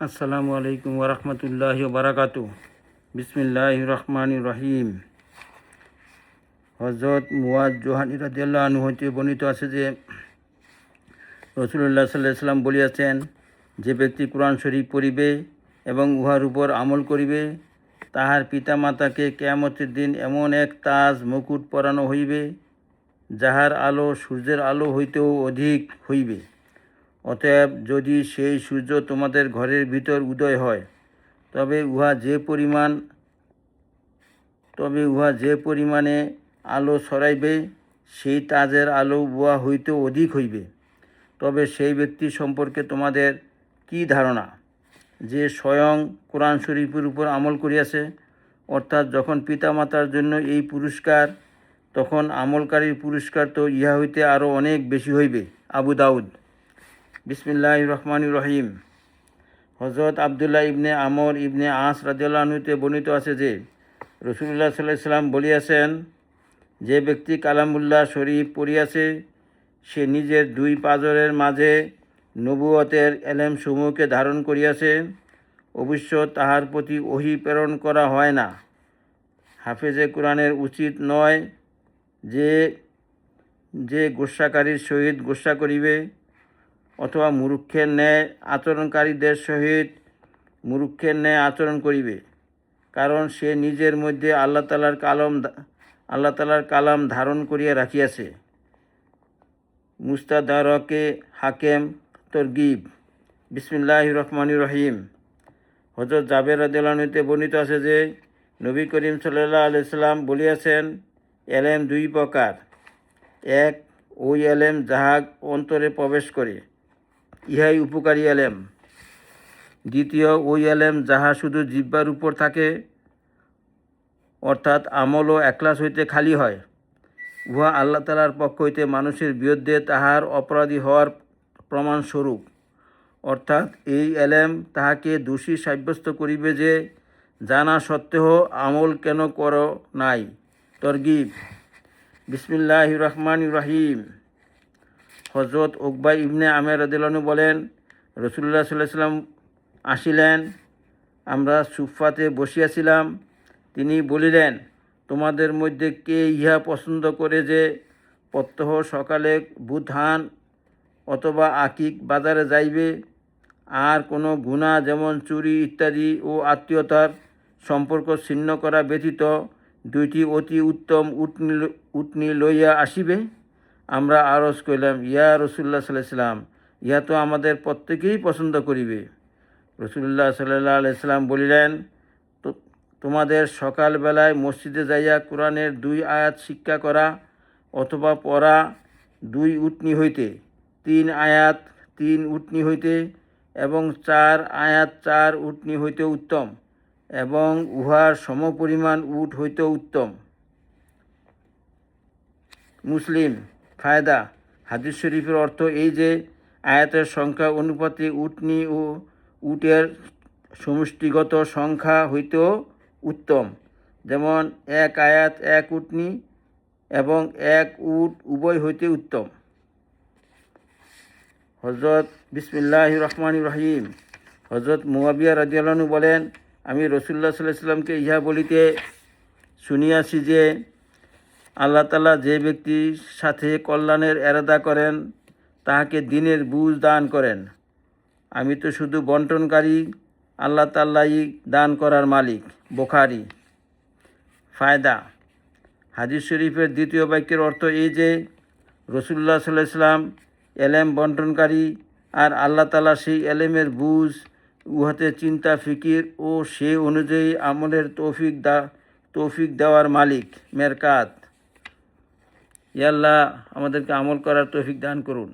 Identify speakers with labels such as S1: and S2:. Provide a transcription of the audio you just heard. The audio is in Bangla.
S1: আসসালামু আলাইকুম ওরহমতুল্লাহি বারাকাতু। বিসমিল্লাহির রহমানির রহিম। হযরত মুয়াজ জোহানি রাদিয়াল্লাহু আনহু হইতে বর্ণিত আছে যে রাসূলুল্লাহ সাল্লাল্লাহু আলাইহি ওয়াসাল্লাম বলিয়াছেন, যে ব্যক্তি কোরআন শরীফ পড়িবে এবং উহার উপর আমল করিবে, তাহার পিতামাতাকে কিয়ামতের দিন এমন এক তাজ মুকুট পরানো হইবে, যাহার আলো সূর্যের আলো হইতেও অধিক হইবে। অতএব যদি সেই সূর্য তোমাদের ঘরের ভিতর উদয় হয়, তবে উহা যে পরিমাণে আলো ছড়াইবে, সেই তাজের আলো উহা হইতেও অধিক হইবে। তবে সেই ব্যক্তি সম্পর্কে তোমাদের কি ধারণা, যে স্বয়ং কোরআন শরীফের উপর আমল করিয়াছে? অর্থাৎ যখন পিতামাতার জন্য এই পুরস্কার, তখন আমলকারীর পুরস্কার তো ইহা হইতে আরও অনেক বেশি হইবে। আবু দাউদ। বিসমিল্লাহির রহমানির রহিম। হযরত আবদুল্লাহ ইবনে আমর ইবনে আস রাদিয়াল্লাহু আনহুতে বর্ণিত আছে যে রাসূলুল্লাহ সাল্লাল্লাহু আলাইহি ওয়াসাল্লাম বলিয়াছেন, যে ব্যক্তি কালামুল্লাহ শরীফ পড়িয়াছে, সে নিজের দুই পাঁজরের মাঝে নবুয়তের এলেম সমূহকে ধারণ করিয়াছে। অবশ্য তাহার প্রতি ওহী প্রেরণ করা হয় না। হাফেজে কোরআনের উচিত নয় যে গোস্বাকারীর সহিত গোস্বা করিবে, অথবা মূর্খের ন্যায় আচরণকারীদের সহিত মূর্খের ন্যায় আচরণ করিবে, কারণ সে নিজের মধ্যে আল্লাহ তাআলার কালাম ধারণ করিয়া রাখিয়াছে। মুস্তাদরাকে হাকেম তরগিব। বিসমিল্লাহির রহমানির রহিম। হযরত জাবের রাদিয়াল্লাহু আনহু হতে বর্ণিত আছে যে নবী করিম সাল্লাল্লাহু আলাইহি ওয়াসাল্লাম বলিয়াছেন, এলেম দুই প্রকার। এক, ওই এলেম যাহা অন্তরে প্রবেশ করে, ইহাই উপকারী এলেম। দ্বিতীয়, ওই এলেম যাহা শুধু জিহ্বার উপর থাকে, অর্থাৎ আমল ও এখলাস হইতে খালি হয়। উহা আল্লাহ তাআলার পক্ষ হইতে মানুষের বিরুদ্ধে তাহার অপরাধী হওয়ার প্রমাণস্বরূপ। অর্থাৎ এই এলেম তাহাকে দোষী সাব্যস্ত করিবে যে জানা সত্ত্বেও আমল কেন কর নাই। তরগিব। বিসমিল্লাহির রহমানির রহিম। হযরত উকবা ইবনে আমের রাদিয়াল্লাহু আনহু বলেন, রাসূলুল্লাহ সাল্লাল্লাহু আলাইহি ওয়াসাল্লাম আসিলেন, আমরা সুফাতে বসিয়াছিলাম। তিনি বলিলেন, তোমাদের মধ্যে কে ইহা পছন্দ করে যে প্রত্যহ সকালে বুধহান অথবা আকিক বাজারে যাইবে, আর কোনো গুনাহ যেমন চুরি ইত্যাদি ও আত্মীয়তার সম্পর্ক ছিন্ন করা ব্যতীত দুইটি অতি উত্তম উটনি লইয়া আসিবে? আমরা আরজ করিলাম, ইয়া রাসূলুল্লাহ সাল্লাল্লাহু আলাইহি ওয়াসাল্লাম, ইহা তো আমাদের প্রত্যেকেই পছন্দ করিবে। রাসূলুল্লাহ সাল্লাল্লাহু আলাইহি ওয়াসাল্লাম বলিলেন, তোমাদের সকালবেলায় মসজিদে যাইয়া কোরআনের 2 আয়াত শিক্ষা করা অথবা পড়া 2 উটনি হইতে, 3 আয়াত 3 উটনি হইতে এবং 4 আয়াত 4 উটনি হইতে উত্তম, এবং উহার সমপরিমাণ উট হইতে উত্তম। মুসলিম। ফায়দা। হাদিস শরীফের অর্থ এই যে আয়াতের সংখ্যা অনুপাতে উটনি ও উটের সমষ্টিগত সংখ্যা হইতেও উত্তম। যেমন 1 আয়াত 1 উটনি এবং 1 উট উভয় হইতে উত্তম। হযরত বিসমিল্লাহির রহমানির রহিম। হযরত মুয়াবিয়া রাদিয়াল্লাহু আনহু বলেন, আমি রাসূলুল্লাহ সাল্লাল্লাহু আলাইহি ওয়াসাল্লামকে ইহা বলিতে শুনিয়াছি যে আল্লাহ তাআলা যে ব্যক্তির সাথে কল্যাণের এরাদা করেন, তাহাকে দ্বীনের বুঝ দান করেন। আমি তো শুধু বন্টনকারী, আল্লাহ তাআলাই দান করার মালিক। বুখারী। ফায়দা। হাদিস শরীফের দ্বিতীয় বাক্যের অর্থ এই যে রাসূলুল্লাহ সাল্লাল্লাহু আলাইহি ওয়াসাল্লাম এলেম বন্টনকারী, আর আল্লাহ তাআলা সেই এলেমের বুঝ, উহাতে চিন্তা ফিকির ও সে অনুযায়ী আমলের তৌফিক দেওয়ার মালিক। মেরকাত। ইয়া আল্লাহ, আমাদেরকে আমল করার তৌফিক দান করুন।